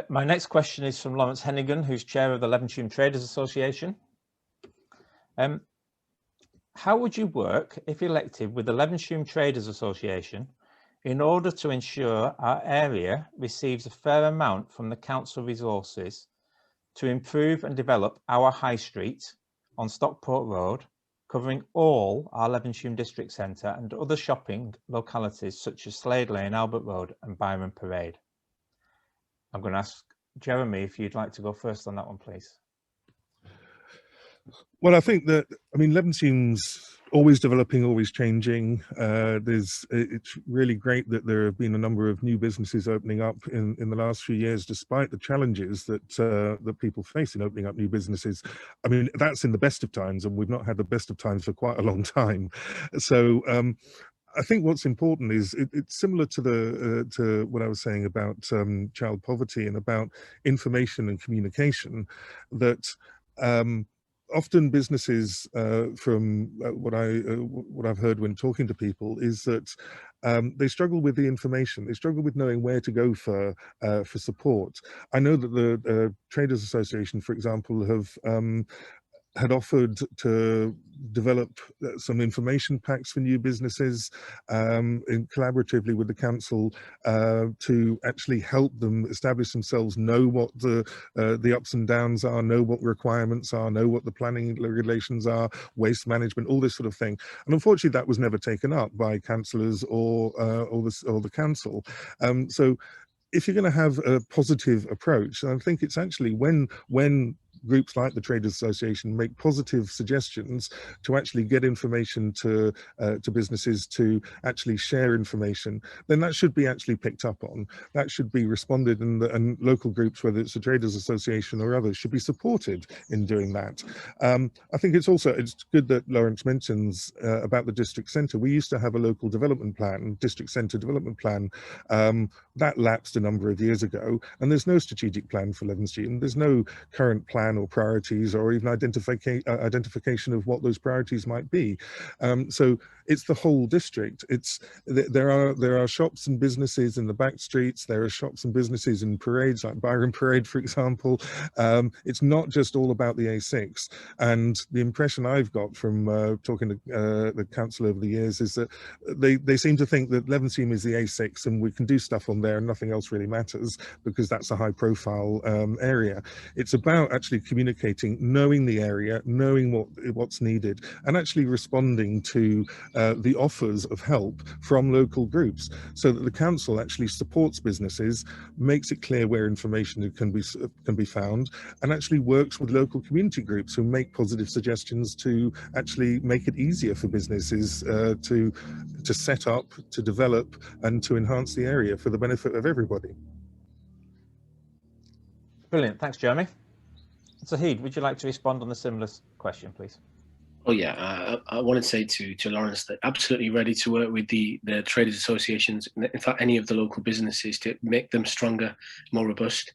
My next question is from Lawrence Hennigan, who's chair of the Levenshulme Traders Association. How would you work, if elected, with the Levenshulme Traders Association in order to ensure our area receives a fair amount from the council resources to improve and develop our high street on Stockport Road, covering all our Levenshulme district centre and other shopping localities such as Slade Lane, Albert Road and Byron Parade? I'm going to ask Jeremy if you'd like to go first on that one, please. Well, I think that, Levenshulme's always developing, always changing. It's really great that there have been a number of new businesses opening up in the last few years, despite the challenges that that people face in opening up new businesses. That's in the best of times, and we've not had the best of times for quite a long time. So I think what's important is it's similar to what I was saying about child poverty and about information and communication, that often businesses, from what I've heard when talking to people, is that they struggle with the information. They struggle with knowing where to go for support. I know that the Traders Association, for example, had offered to develop some information packs for new businesses collaboratively with the council to actually help them establish themselves, know what the ups and downs are, know what requirements are, know what the planning regulations are, waste management, all this sort of thing. And unfortunately, that was never taken up by councillors or the council. So if you're going to have a positive approach, I think it's actually when groups like the Traders Association make positive suggestions to actually get information to businesses, to actually share information, then that should be actually picked up on. That should be responded, and local groups, whether it's the Traders Association or others, should be supported in doing that. I think it's good that Lawrence mentions about the district centre. We used to have a local development plan, district centre development plan, that lapsed a number of years ago, and there's no strategic plan for Levenshulme. There's no current plan or priorities, or even identification of what those priorities might be. So it's the whole district. There are shops and businesses in the back streets. There are shops and businesses in parades like Byron Parade, for example. It's not just all about the A6. And the impression I've got from talking to the council over the years is that they seem to think that Levenshulme is the A6 and we can do stuff on there and nothing else really matters because that's a high profile area. It's about actually communicating, knowing the area, knowing what's needed, and actually responding to the offers of help from local groups, so that the council actually supports businesses, makes it clear where information can be found, and actually works with local community groups who make positive suggestions to actually make it easier for businesses to set up, to develop, and to enhance the area for the benefit of everybody. Brilliant, thanks, Jeremy. Zahid, would you like to respond on the similar question, please? Oh yeah, I want to say to Lawrence that absolutely ready to work with the traders associations, in fact any of the local businesses, to make them stronger, more robust.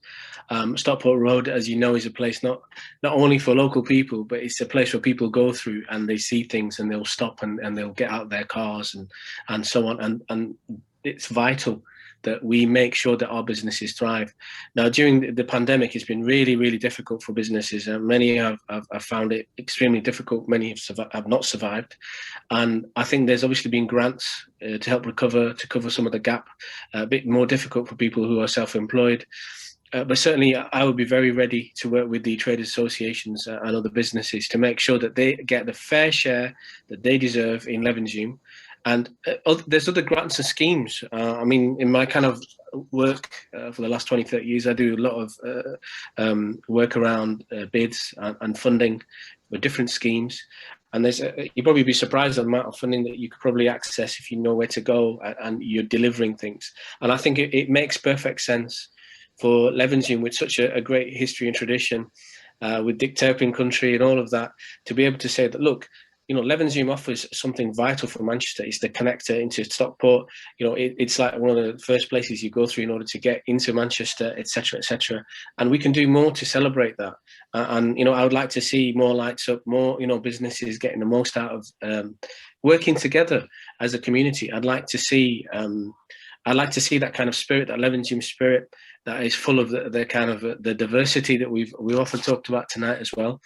Stockport Road, as you know, is a place not only for local people, but it's a place where people go through and they see things and they'll stop and they'll get out their cars and so on, and it's vital that we make sure that our businesses thrive. Now, during the pandemic, it's been really, really difficult for businesses. Many have found it extremely difficult. Many have not survived. And I think there's obviously been grants to help cover some of the gap, a bit more difficult for people who are self-employed. But certainly, I would be very ready to work with the traders associations and other businesses to make sure that they get the fair share that they deserve in Levenshulme. And there's other grants and schemes. In my kind of work for the last 20, 30 years, I do a lot of work around bids and funding with different schemes. And you'd probably be surprised at the amount of funding that you could probably access if you know where to go and you're delivering things. And I think it makes perfect sense for Levenshulme, with such a great history and tradition, with Dick Turpin country and all of that, to be able to say that, look, Levenshulme offers something vital for Manchester. It's the connector into Stockport. It's like one of the first places you go through in order to get into Manchester, etc., etc. And we can do more to celebrate that. I would like to see more lights up, more, businesses getting the most out of working together as a community. I'd like to see I'd like to see that kind of spirit, that Levenshulme spirit, that is full of the kind of the diversity that we've often talked about tonight as well.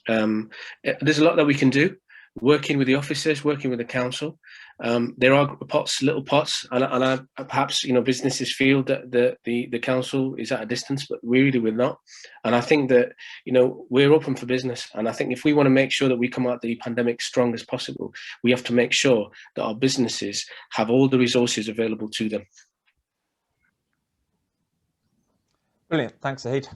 There's a lot that we can do, working with the officers, working with the council. There are little pots, and perhaps businesses feel that the council is at a distance, but really we're not. And I think that we're open for business, and I think if we want to make sure that we come out the pandemic strong as possible, we have to make sure that our businesses have all the resources available to them. Brilliant, thanks, Zahid.